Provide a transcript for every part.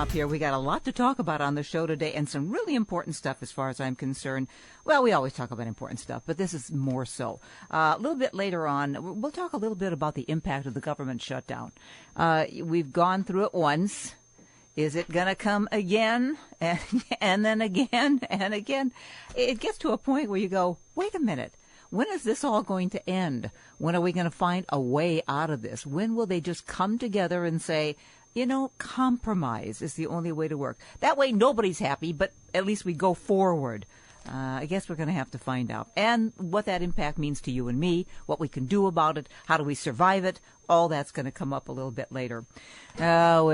Popp here. We got a lot to talk about on the show today and some really important stuff as far as I'm concerned. Well, we always talk about important stuff, but this is more so. A little bit later on, we'll talk a little bit about the impact of the government shutdown. We've gone through it once. Is it going to come again and then again and again? It gets to a point where you go, wait a minute. When is this all going to end? When are we going to find a way out of this? When will they just come together and say, you know, compromise is the only way to work? That way nobody's happy, but at least we go forward. I guess we're going to have to find out. And what that impact means to you and me, what we can do about it, how do we survive it, all that's going to come up a little bit later. We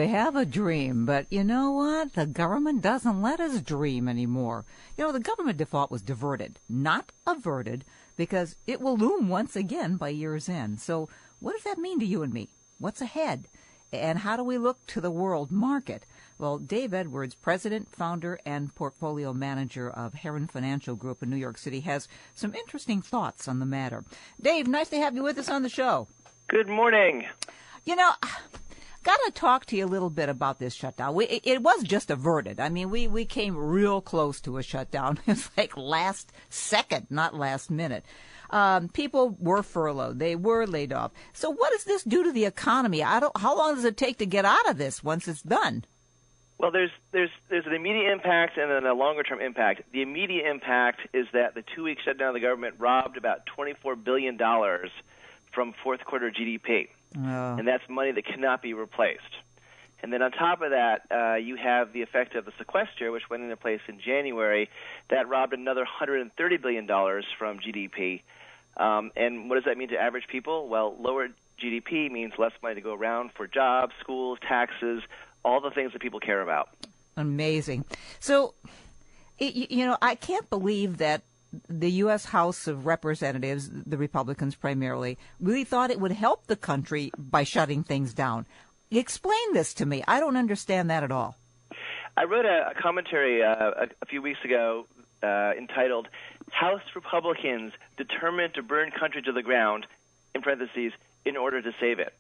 have a dream, but you know what? The government doesn't let us dream anymore. You know, the government default was diverted, not averted, because it will loom once again by year's end. So what does that mean to you and me? What's ahead? And how do we look to the world market? Well, Dave Edwards, president, founder, and portfolio manager of Heron Financial Group in New York City, has some interesting thoughts on the matter. Dave, nice to have you with us on the show. Good morning. You know, got to talk to you a little bit about this shutdown. It was just averted. I mean, we came real close to a shutdown. It's like last second, not last minute. People were furloughed. They were laid off. So what does this do to the economy? How long does it take to get out of this once it's done? Well, there's an immediate impact and then a longer-term impact. The immediate impact is that the 2-week shutdown of the government robbed about $24 billion from fourth quarter GDP. Oh. And that's money that cannot be replaced. And then on top of that, you have the effect of the sequester, which went into place in January. That robbed another $130 billion from GDP. And what does that mean to average people? Well, lower GDP means less money to go around for jobs, schools, taxes, all the things that people care about. Amazing. So, you know, I can't believe that the U.S. House of Representatives, the Republicans primarily, really thought it would help the country by shutting things down. Explain this to me. I don't understand that at all. I wrote a commentary a few weeks ago entitled, House Republicans Determined to Burn Country to the Ground, in parentheses, in order to save it.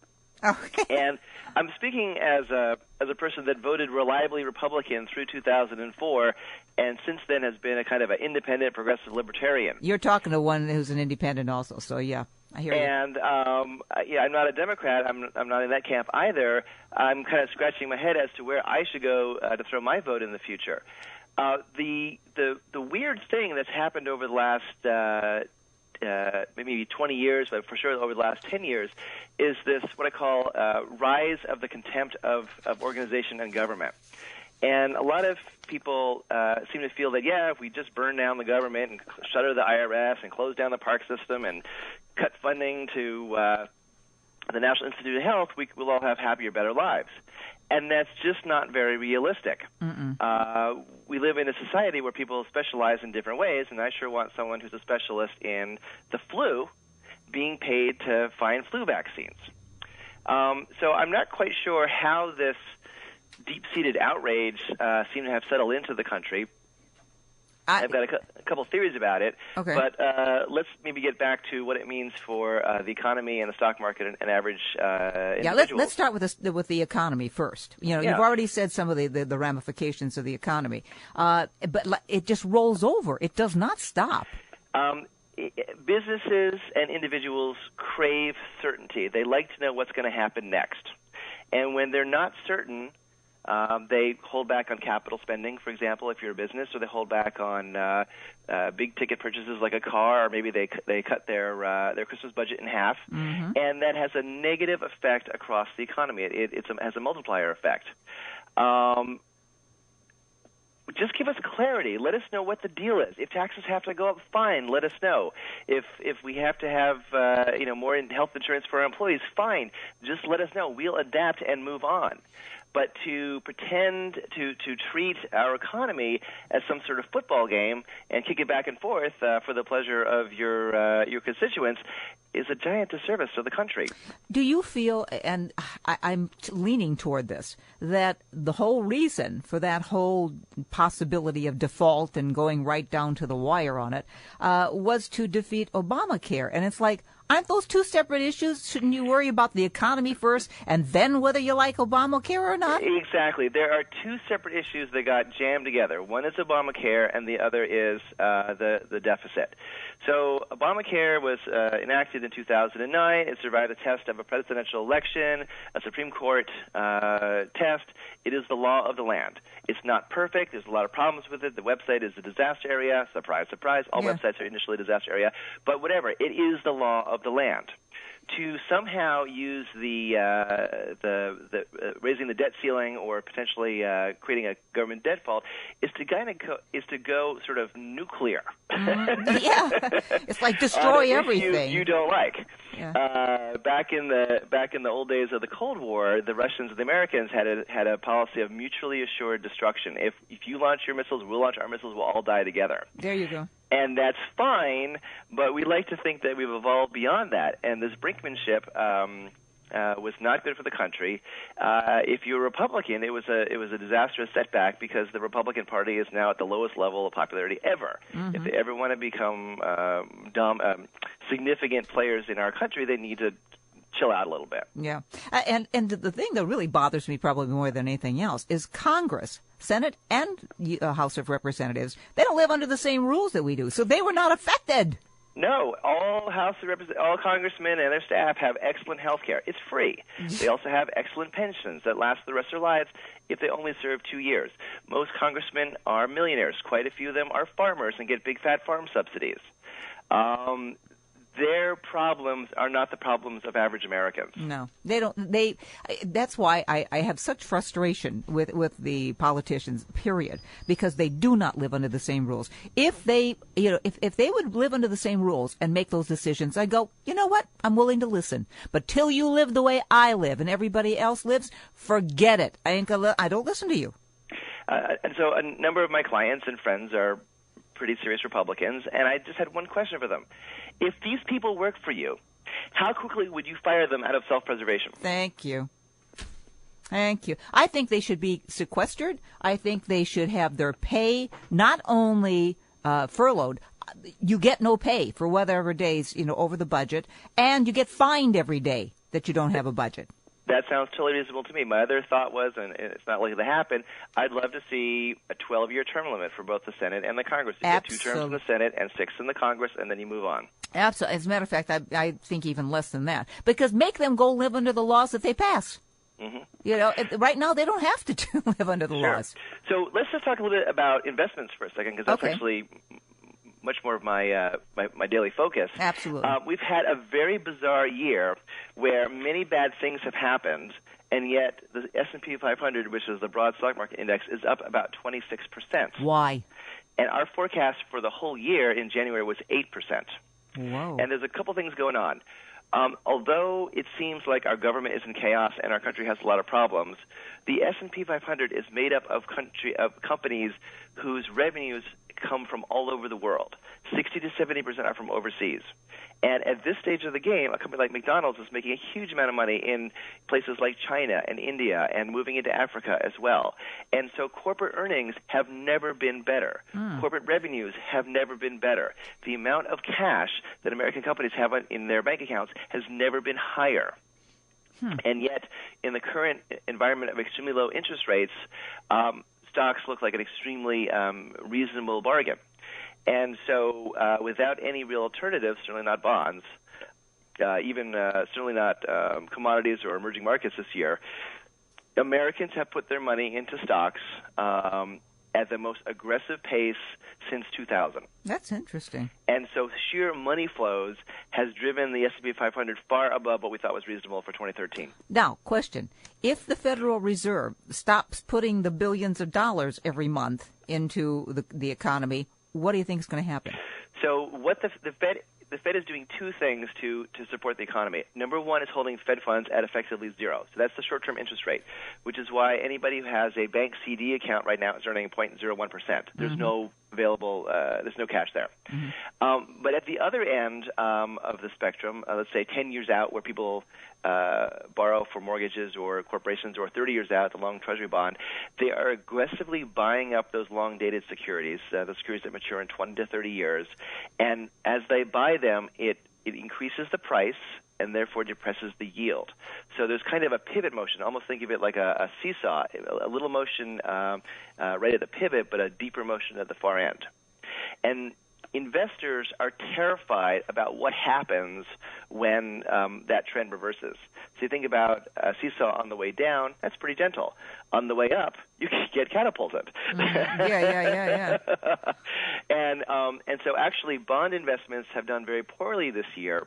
Okay. And I'm speaking as a person that voted reliably Republican through 2004, and since then has been a kind of an independent, progressive libertarian. You're talking to one who's an independent also, so yeah, I hear you. And I'm not a Democrat. I'm not in that camp either. I'm kind of scratching my head as to where I should go to throw my vote in the future. The weird thing that's happened over the last maybe 20 years, but for sure over the last 10 years, is this what I call rise of the contempt of organization and government. And a lot of people seem to feel that, yeah, if we just burn down the government and shutter the IRS and close down the park system and cut funding to the National Institute of Health, we'll all have happier, better lives. And that's just not very realistic. We live in a society where people specialize in different ways, and I sure want someone who's a specialist in the flu being paid to find flu vaccines. So I'm not quite sure how this deep-seated outrage seemed to have settled into the country. I've got a couple theories about it, okay. But let's maybe get back to what it means for the economy and the stock market and average individuals. Yeah, let's start with the economy first. You know, You've already said some of the ramifications of the economy, but it just rolls over. It does not stop. Businesses and individuals crave certainty. They like to know what's going to happen next. And when they're not certain, they hold back on capital spending, for example, if you're a business, or they hold back on big-ticket purchases like a car, or maybe they cut their Christmas budget in half. Mm-hmm. And that has a negative effect across the economy. It has a multiplier effect. Just give us clarity. Let us know what the deal is. If taxes have to go up, fine. Let us know. If we have to have more health insurance for our employees, fine. Just let us know. We'll adapt and move on. But to pretend to treat our economy as some sort of football game and kick it back and forth for the pleasure of your constituents, is a giant disservice to the country. Do you feel, and I'm leaning toward this, that the whole reason for that whole possibility of default and going right down to the wire on it was to defeat Obamacare? And it's like, aren't those two separate issues? Shouldn't you worry about the economy first and then whether you like Obamacare or not? Exactly. There are two separate issues that got jammed together. One is Obamacare, and the other is the deficit. So Obamacare was enacted in 2009. It survived a test of a presidential election, a Supreme Court test. It is the law of the land. It's not perfect. There's a lot of problems with it. The website is a disaster area. Surprise, surprise. All websites are initially a disaster area. But whatever, it is the law of the land. To somehow use the raising the debt ceiling or potentially creating a government debt default is to go sort of nuclear. Yeah, it's like destroy everything you don't like. Yeah. Back in the old days of the Cold War, the Russians and the Americans had a policy of mutually assured destruction. If you launch your missiles, we'll launch our missiles. We'll all die together. There you go. And that's fine, but we like to think that we've evolved beyond that. And this brinkmanship was not good for the country. If you're a Republican, it was a disastrous setback because the Republican Party is now at the lowest level of popularity ever. Mm-hmm. If they ever want to become significant players in our country, they need to chill out a little bit. Yeah. And the thing that really bothers me probably more than anything else is Congress, Senate and House of Representatives, they don't live under the same rules that we do, so they were not affected. No, all all congressmen and their staff have excellent health care. It's free. They also have excellent pensions that last the rest of their lives if they only serve 2 years. Most congressmen are millionaires. Quite a few of them are farmers and get big fat farm subsidies. Their problems are not the problems of average Americans. No, they don't. That's why I have such frustration with the politicians, period, because they do not live under the same rules. If they would live under the same rules and make those decisions, I go, you know what? I'm willing to listen. But till you live the way I live and everybody else lives, forget it. I don't listen to you. And so a number of my clients and friends are pretty serious Republicans, and I just had one question for them. If these people work for you, how quickly would you fire them out of self-preservation? Thank you. I think they should be sequestered. I think they should have their pay not only furloughed. You get no pay for whatever days, over the budget, and you get fined every day that you don't have a budget. That sounds totally reasonable to me. My other thought was, and it's not likely to happen, I'd love to see a 12-year term limit for both the Senate and the Congress. You get 2 terms in the Senate and 6 in the Congress, and then you move on. Absolutely. As a matter of fact, I think even less than that. Because make them go live under the laws that they pass. Mm-hmm. Right now they don't have to live under the laws. So let's just talk a little bit about investments for a second, because that's actually much more of my daily focus. Absolutely. We've had a very bizarre year where many bad things have happened, and yet the S&P 500, which is the broad stock market index, is up about 26%. Why? And our forecast for the whole year in January was 8%. Whoa. And there's a couple things going on. Although it seems like our government is in chaos and our country has a lot of problems, the S&P 500 is made up of companies whose revenues come from all over the world. 60 to 70% are from overseas. And at this stage of the game, a company like McDonald's is making a huge amount of money in places like China and India and moving into Africa as well. And so corporate earnings have never been better. Corporate revenues have never been better. The amount of cash that American companies have in their bank accounts has never been higher. And yet, in the current environment of extremely low interest rates, stocks look like an extremely reasonable bargain. And so without any real alternatives, certainly not bonds, certainly not commodities or emerging markets this year, Americans have put their money into stocks at the most aggressive pace since 2000. That's interesting. And so sheer money flows has driven the S&P 500 far above what we thought was reasonable for 2013. Now, question. If the Federal Reserve stops putting the billions of dollars every month into the economy, what do you think is going to happen? So what the Fed is doing 2 things to support the economy. Number one is holding Fed funds at effectively zero. So that's the short-term interest rate, which is why anybody who has a bank CD account right now is earning 0.01%. There's no available. There's no cash there. But at the other end of the spectrum, let's say 10 years out, where people borrow for mortgages or corporations, or 30 years out, the long Treasury bond, they are aggressively buying up those long-dated securities, the securities that mature in 20 to 30 years. And as they buy them, it increases the price and therefore depresses the yield. So there's kind of a pivot motion. Almost think of it like a seesaw, a little motion right at the pivot, but a deeper motion at the far end. And investors are terrified about what happens when that trend reverses. So you think about a seesaw on the way down, that's pretty gentle. On the way up, you can get catapulted. Yeah. And so actually bond investments have done very poorly this year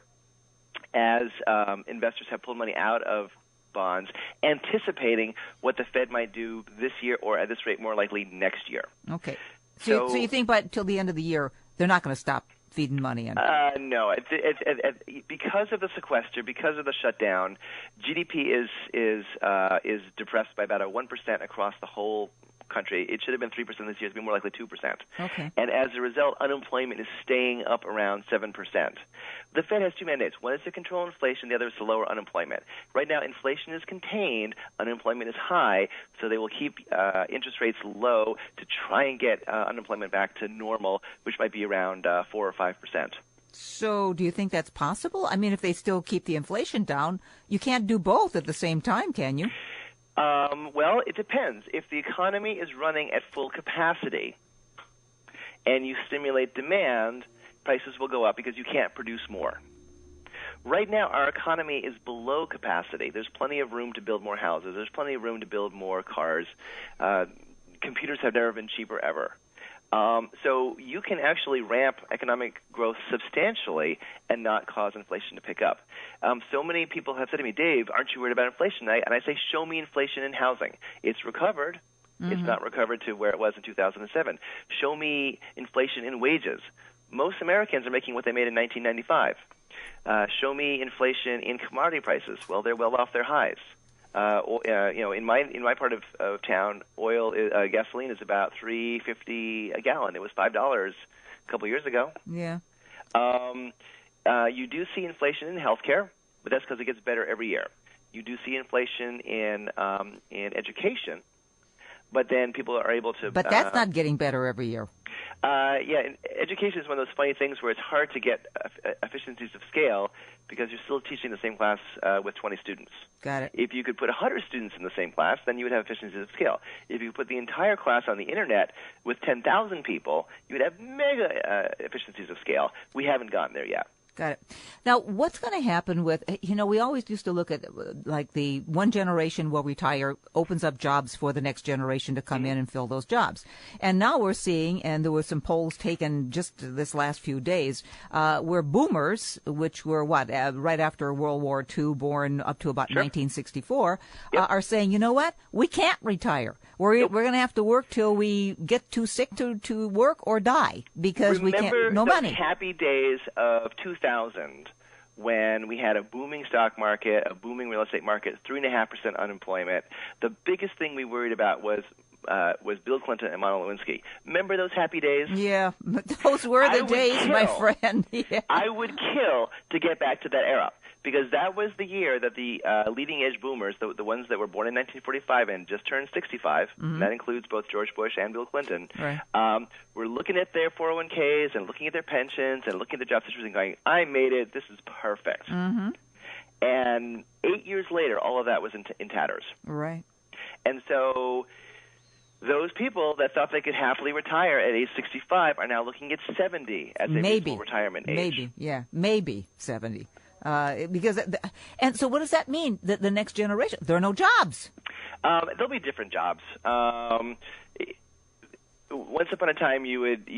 as investors have pulled money out of bonds, anticipating what the Fed might do this year, or at this rate more likely next year. Okay. So you think by till the end of the year, they're not going to stop feeding money in? No. Because of the sequester, because of the shutdown, GDP is depressed by about 1% across the whole country. It should have been 3% this year. It's been more likely 2%. Okay. And as a result, unemployment is staying up around 7%. The Fed has two mandates. One is to control inflation. The other is to lower unemployment. Right now, inflation is contained. Unemployment is high. So they will keep interest rates low to try and get unemployment back to normal, which might be around 4 or 5%. So do you think that's possible? I mean, if they still keep the inflation down, you can't do both at the same time, can you? Well, it depends. If the economy is running at full capacity and you stimulate demand, prices will go up because you can't produce more. Right now, our economy is below capacity. There's plenty of room to build more houses. There's plenty of room to build more cars. Computers have never been cheaper ever. So you can actually ramp economic growth substantially and not cause inflation to pick up. So many people have said to me, Dave, aren't you worried about inflation? And I say, show me inflation in housing. It's recovered. It's not recovered to where it was in 2007. Show me inflation in wages. Most Americans are making what they made in 1995. Show me inflation in commodity prices. Well, they're well off their highs. In my part of town, gasoline is about $3.50 a gallon. It was $5 a couple of years ago. Yeah. You do see inflation in healthcare, but that's because it gets better every year. You do see inflation in education, but then people are able to. But that's not getting better every year. Education is one of those funny things where it's hard to get efficiencies of scale because you're still teaching the same class with 20 students. Got it. If you could put 100 students in the same class, then you would have efficiencies of scale. If you put the entire class on the Internet with 10,000 people, you would have mega efficiencies of scale. We haven't gotten there yet. Got it. Now, what's going to happen with, we always used to look at like the one generation will retire, opens up jobs for the next generation to come in and fill those jobs. And now we're seeing, and there were some polls taken just this last few days, where boomers, which were right after World War II, born up to about 1964, are saying, you know what, we can't retire. We're going to have to work till we get too sick to work or die because we can't, no money. Remember the happy days of 2000 when we had a booming stock market, a booming real estate market, 3.5% unemployment. The biggest thing we worried about was Bill Clinton and Monica Lewinsky. Remember those happy days? Yeah, those were the days, my friend. Yeah. I would kill to get back to that era because that was the year that the leading-edge boomers, the ones that were born in 1945 and just turned 65, that includes both George Bush and Bill Clinton, were looking at their 401ks and looking at their pensions and looking at their job situation and going, I made it, this is perfect. And 8 years later, all of that was in tatters. Right. And so those people that thought they could happily retire at age 65 are now looking at 70 as a reasonable retirement age. Maybe 70. And so what does that mean? The next generation, there are no jobs. There'll be different jobs. Once upon a time, you would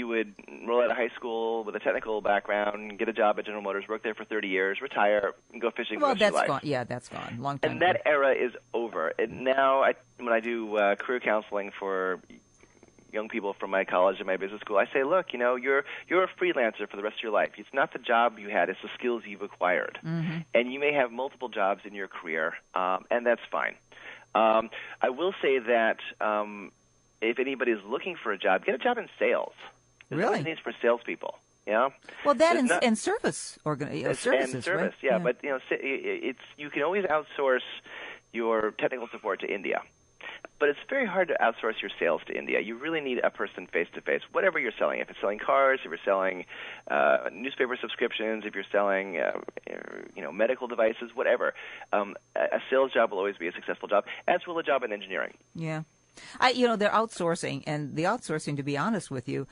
roll out of high school with a technical background, get a job at General Motors, work there for 30 years, retire, and go fishing for the rest of your life. Gone. Yeah, that's gone. Long time. And that era is over. And now, when I do career counseling for young people from my college and my business school, I say, look, you're a freelancer for the rest of your life. It's not the job you had; it's the skills you've acquired. And you may have multiple jobs in your career, and that's fine. I will say that if anybody is looking for a job, get a job in sales. There's Really? always needs for salespeople. Yeah. Well, that There's and service services, and service, right? yeah. But it's you can always outsource your technical support to India. But it's very hard to outsource your sales to India. You really need a person face-to-face, whatever you're selling. If it's selling cars, if you're selling newspaper subscriptions, if you're selling medical devices, whatever. A sales job will always be a successful job, as will a job in engineering. Yeah. They're outsourcing, and the outsourcing, to be honest with you,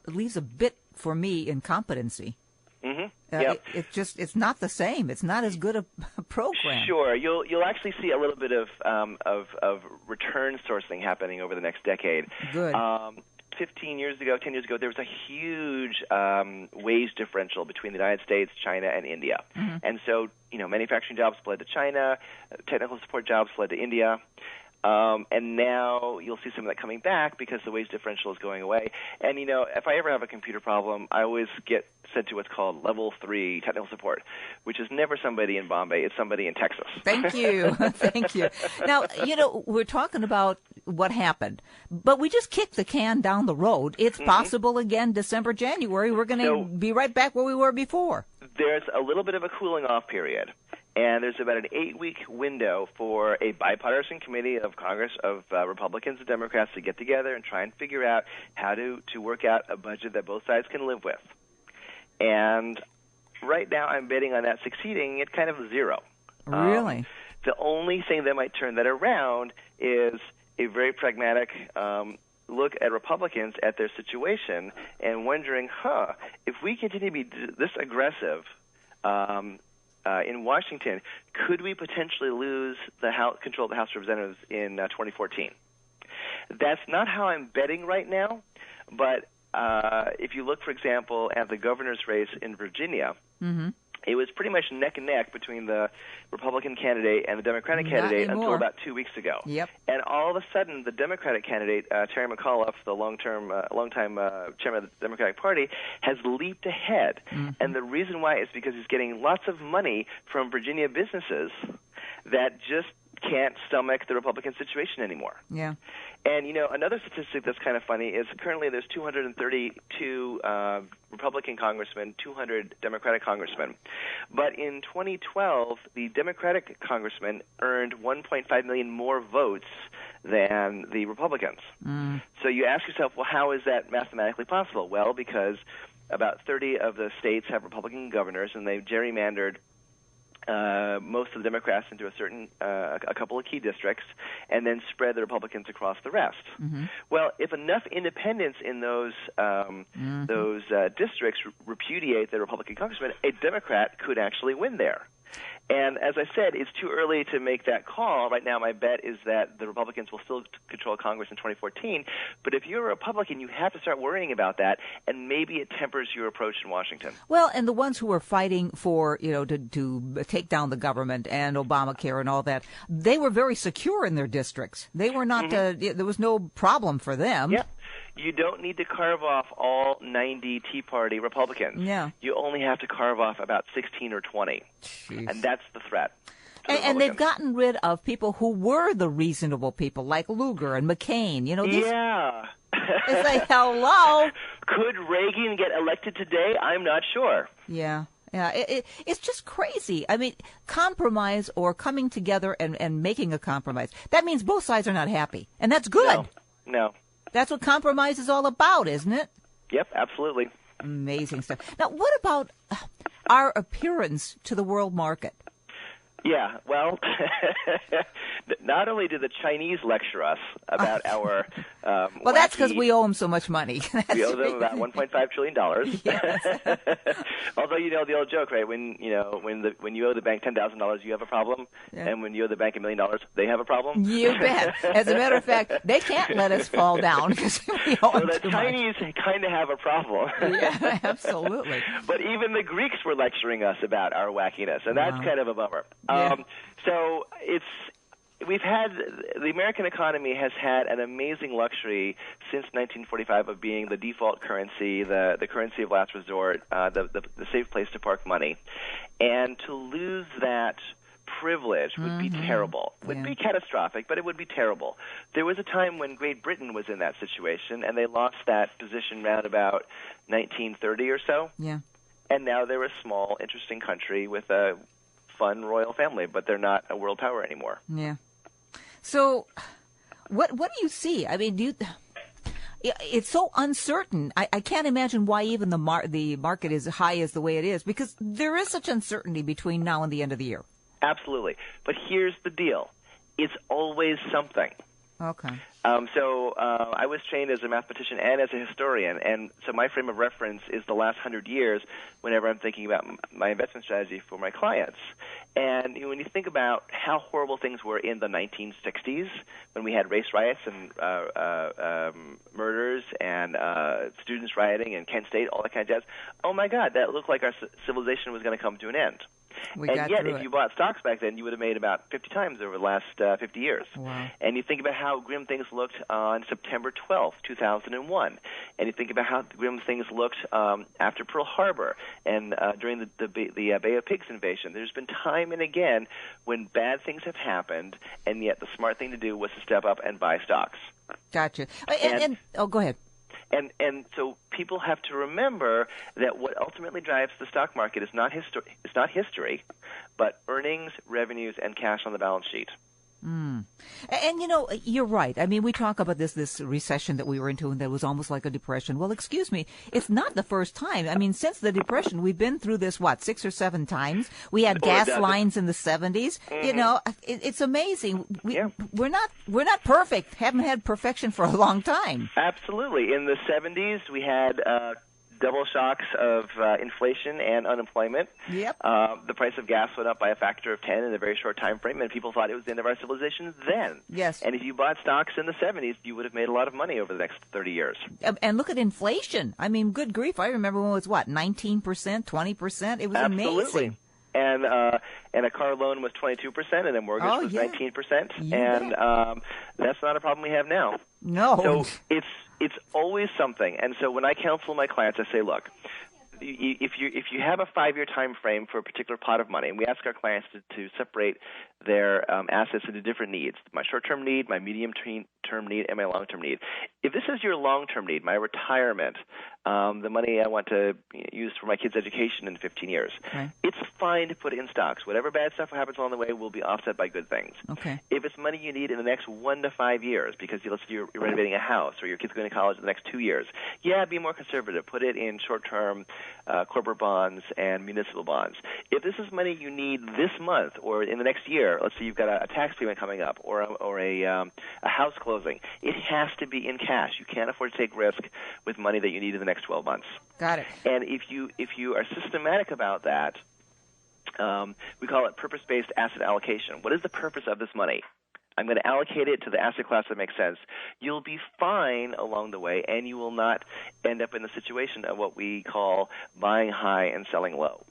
leaves a bit for me incompetency. Mm-hmm. Yep. It's not the same. It's not as good a program. Sure, you'll actually see a little bit of return sourcing happening over the next decade. Good. 10 years ago, there was a huge wage differential between the United States, China, and India. Mm-hmm. And so, manufacturing jobs fled to China, technical support jobs fled to India. And now you'll see some of that coming back because the wage differential is going away. And, if I ever have a computer problem, I always get sent to what's called level 3 technical support, which is never somebody in Bombay. It's somebody in Texas. Thank you. Thank you. Now, we're talking about what happened, but we just kicked the can down the road. It's possible again, December, January, we're going to be right back where we were before. There's a little bit of a cooling off period. And there's about an 8-week window for a bipartisan committee of Congress of Republicans and Democrats to get together and try and figure out how to work out a budget that both sides can live with. And right now I'm betting on that succeeding at kind of zero. Really? The only thing that might turn that around is a very pragmatic look at Republicans at their situation and wondering, if we continue to be this aggressive in Washington, could we potentially lose the control of the House of Representatives in 2014? That's not how I'm betting right now, but if you look, for example, at the governor's race in Virginia, it was pretty much neck and neck between the Republican candidate and the Democratic candidate until about 2 weeks ago. Yep. And all of a sudden, the Democratic candidate, Terry McAuliffe, the longtime chairman of the Democratic Party, has leaped ahead. And the reason why is because he's getting lots of money from Virginia businesses that just can't stomach the Republican situation anymore. Yeah. And, another statistic that's kind of funny is currently there's 232 Republican congressmen, 200 Democratic congressmen. But in 2012, the Democratic congressmen earned 1.5 million more votes than the Republicans. So you ask yourself, well, how is that mathematically possible? Well, because about 30 of the states have Republican governors, and they've gerrymandered most of the Democrats into a couple of key districts, and then spread the Republicans across the rest. Well, if enough independents in those districts repudiate the Republican congressman, a Democrat could actually win there. And as I said, it's too early to make that call. Right now, my bet is that the Republicans will still control Congress in 2014. But if you're a Republican, you have to start worrying about that, and maybe it tempers your approach in Washington. Well, and the ones who are fighting for, to take down the government and Obamacare and all that, they were very secure in their districts. They were not, there was no problem for them. Yeah. You don't need to carve off all 90 Tea Party Republicans. Yeah. You only have to carve off about 16 or 20. Jeez. And that's the threat. And they've gotten rid of people who were the reasonable people, like Lugar and McCain. Yeah. It's like, hello. Could Reagan get elected today? I'm not sure. Yeah. Yeah, it's just crazy. I mean, compromise or coming together and making a compromise, that means both sides are not happy. And that's good. No. That's what compromise is all about, isn't it? Yep, absolutely. Amazing stuff. Now, what about our appearance to the world market? Yeah, well, not only do the Chinese lecture us about our well, that's because we owe them so much money. We owe them about $1.5 trillion. Yes. Although, the old joke, right? When you owe the bank $10,000, you have a problem, and when you owe the bank $1 million, they have a problem. You bet. As a matter of fact, they can't let us fall down because we owe them the Chinese kind of have a problem. Yeah, absolutely. But even the Greeks were lecturing us about our wackiness, and that's kind of a bummer. Yeah. So the American economy has had an amazing luxury since 1945 of being the default currency, the currency of last resort, the safe place to park money. And to lose that privilege would be terrible. It would be catastrophic, but it would be terrible. There was a time when Great Britain was in that situation, and they lost that position around about 1930 or so. Yeah. And now they're a small, interesting country with a fun royal family, but they're not a world power anymore. Yeah. So what do you see? I mean, it's so uncertain. I can't imagine why even the market is high as the way it is, because there is such uncertainty between now and the end of the year. Absolutely. But here's the deal. It's always something. Okay. So I was trained as a mathematician and as a historian, and so my frame of reference is the last 100 years whenever I'm thinking about my investment strategy for my clients. And when you think about how horrible things were in the 1960s, when we had race riots and murders and students rioting and Kent State, all that kind of jazz, oh my God, that looked like our civilization was going to come to an end. And yet, if you bought stocks back then, you would have made about 50 times over the last 50 years. Wow. And you think about how grim things looked on September 12th, 2001. And you think about how grim things looked after Pearl Harbor and during the Bay of Pigs invasion. There's been time and again when bad things have happened, and yet the smart thing to do was to step up and buy stocks. Gotcha. And go ahead. And so people have to remember that what ultimately drives the stock market is not history, but earnings, revenues, and cash on the balance sheet. And, you're right. I mean, we talk about this recession that we were into and that was almost like a depression. Well, excuse me, it's not the first time. I mean, since the depression, we've been through this, 6 or 7 times. We had gas lines in the 70s. Mm-hmm. It's amazing. We're not perfect. Haven't had perfection for a long time. Absolutely. In the 70s, we had double shocks of inflation and unemployment. Yep. The price of gas went up by a factor of 10 in a very short time frame, and people thought it was the end of our civilization then. Yes. And if you bought stocks in the 70s, you would have made a lot of money over the next 30 years. And look at inflation. I mean, good grief. I remember when it was, 19%, 20%? It was amazing. And a car loan was 22%, and a mortgage was 19%. And that's not a problem we have now. No. So it's always something. And so when I counsel my clients, I say, look, if you have a 5-year time frame for a particular pot of money, and we ask our clients to separate their assets into different needs, my short-term need, my medium-term need, and my long-term need. If this is your long-term need, my retirement, the money I want to use for my kids' education in 15 years, it's fine to put it in stocks. Whatever bad stuff happens along the way will be offset by good things. Okay. If it's money you need in the next 1 to 5 years, because let's say you're renovating a house or your kid's going to college in the next 2 years, be more conservative. Put it in short-term corporate bonds and municipal bonds. If this is money you need this month or in the next year, let's say you've got a tax payment coming up or a house closing, it has to be in cash. You can't afford to take risk with money that you need in the next 12 months. Got it. And if you are systematic about that, we call it purpose-based asset allocation. What is the purpose of this money? I'm going to allocate it to the asset class that makes sense. You'll be fine along the way, and you will not end up in the situation of what we call buying high and selling low.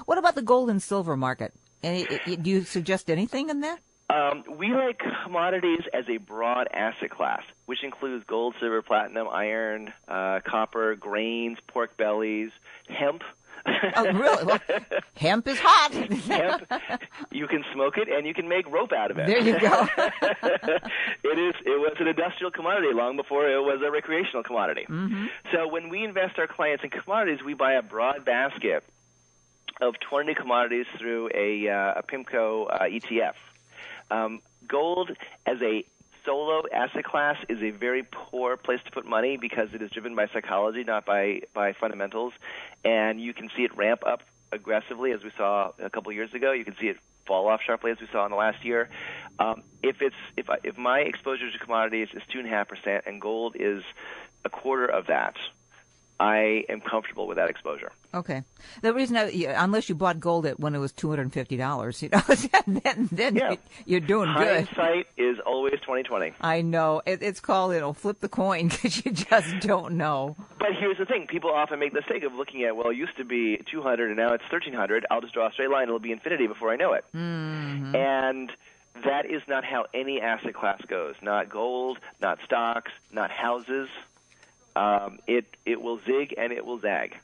What about the gold and silver market? Do you suggest anything in that? We like commodities as a broad asset class, which includes gold, silver, platinum, iron, copper, grains, pork bellies, hemp. Oh, really? Well, hemp is hot. Hemp, you can smoke it and you can make rope out of it. There you go. It was an industrial commodity long before it was a recreational commodity. Mm-hmm. So when we invest our clients in commodities, we buy a broad basket of 20 commodities through a PIMCO ETF. Gold as a solo asset class is a very poor place to put money because it is driven by psychology, not by fundamentals. And you can see it ramp up aggressively, as we saw a couple of years ago. You can see it fall off sharply, as we saw in the last year. If my exposure to commodities is 2.5% and gold is a quarter of that, I am comfortable with that exposure. Okay. The reason, unless you bought gold when it was $250, then you're doing good. Hindsight is always 20/20. I know. It's called, flip the coin because you just don't know. But here's the thing. People often make the mistake of looking at, it used to be 200 and now it's 1,300. I'll just draw a straight line. It'll be infinity before I know it. Mm-hmm. And that is not how any asset class goes. Not gold, not stocks, not houses. It will zig and it will zag.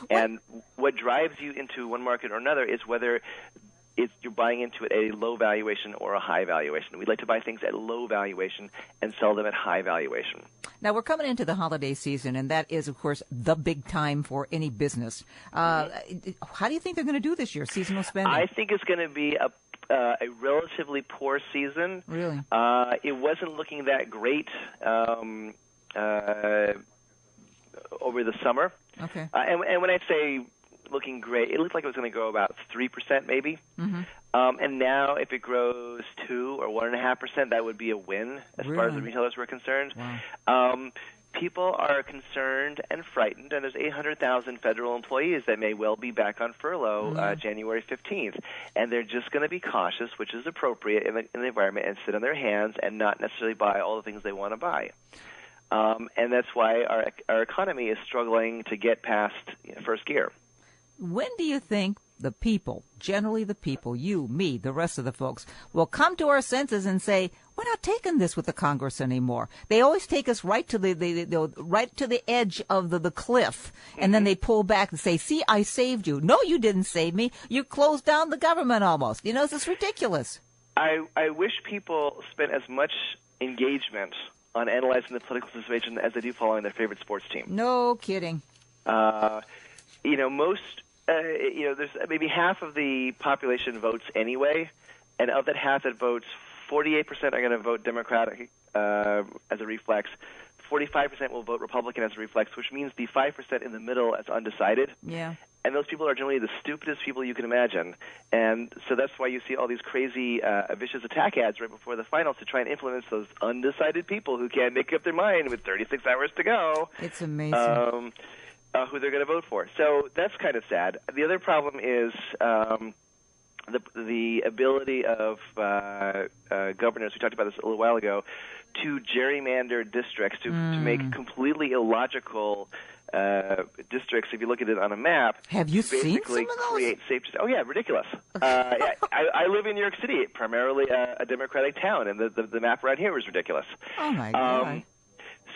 And what drives you into one market or another is whether you're buying into it at a low valuation or a high valuation. We'd like to buy things at low valuation and sell them at high valuation. Now, we're coming into the holiday season, and that is, of course, the big time for any business. How do you think they're going to do this year, seasonal spending? I think it's going to be a relatively poor season. Really? It wasn't looking that great over the summer. Okay. And when I say looking great, it looked like it was going to grow about 3% maybe. Mm-hmm. And now if it grows 2 or 1.5%, that would be a win as far as the retailers were concerned. Wow. People are concerned and frightened, and there's 800,000 federal employees that may well be back on furlough January 15th. And they're just going to be cautious, which is appropriate in the environment, and sit on their hands and not necessarily buy all the things they want to buy. And that's why our economy is struggling to get past first gear. When do you think the people, generally the people, you, me, the rest of the folks, will come to our senses and say, we're not taking this with the Congress anymore? They always take us right to the edge of the cliff, and then they pull back and say, see, I saved you. No, you didn't save me. You closed down the government almost. This is ridiculous. I wish people spent as much engagement on analyzing the political situation as they do following their favorite sports team. No kidding. There's maybe half of the population votes anyway, and of that half that votes, 48% are going to vote Democratic as a reflex. 45% will vote Republican as a reflex, which means the 5% in the middle as undecided. Yeah. And those people are generally the stupidest people you can imagine. And so that's why you see all these crazy, vicious attack ads right before the finals to try and influence those undecided people who can't make up their mind with 36 hours to go. It's amazing. Who they're going to vote for. So that's kind of sad. The other problem is the ability of governors, we talked about this a little while ago, to gerrymander districts, to make completely illogical districts. If you look at it on a map, have you seen some of those? Create safe. Oh yeah, ridiculous. I live in New York City, primarily a Democratic town, and the map around here is ridiculous. Oh my God.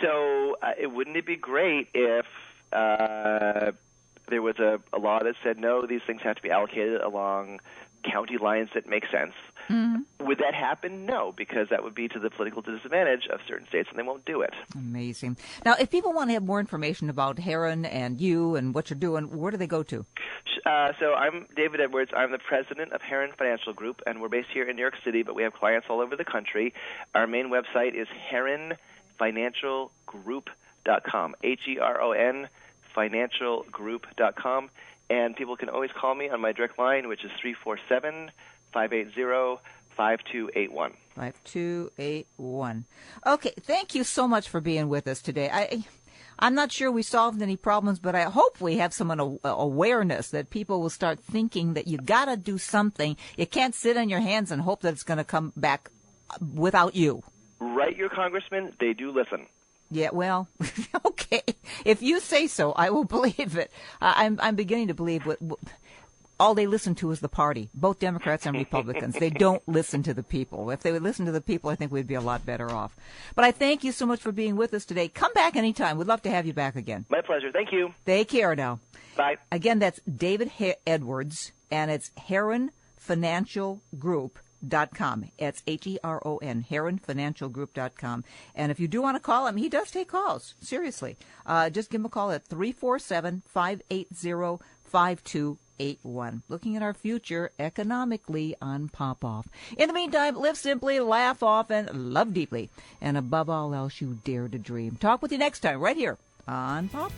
So wouldn't it be great if there was a law that said, no, these things have to be allocated along county lines that make sense? Mm-hmm. Would that happen? No, because that would be to the political disadvantage of certain states, and they won't do it. Amazing. Now, if people want to have more information about Heron and you and what you're doing, where do they go to? So I'm David Edwards. I'm the president of Heron Financial Group, and we're based here in New York City, but we have clients all over the country. Our main website is heronfinancialgroup.com, Heron financialgroup.com, and people can always call me on my direct line, which is 347-580-5281. 5281. Okay, thank you so much for being with us today. I'm not sure we solved any problems, but I hope we have some awareness that people will start thinking that you got to do something. You can't sit on your hands and hope that it's going to come back without you. Right, your congressman, they do listen. Yeah, well, okay. If you say so, I will believe it. I'm beginning to believe what all they listen to is the party, both Democrats and Republicans. They don't listen to the people. If they would listen to the people, I think we'd be a lot better off. But I thank you so much for being with us today. Come back anytime. We'd love to have you back again. My pleasure. Thank you. Take care now. Bye. Again, that's David Edwards, and it's Heron Financial Group. .com. It's Heron, heronfinancialgroup.com. And if you do want to call him, he does take calls. Seriously. Just give him a call at 347-580-5281. Looking at our future economically on Popp. In the meantime, live simply, laugh often, love deeply, and above all else, you dare to dream. Talk with you next time right here on Popp.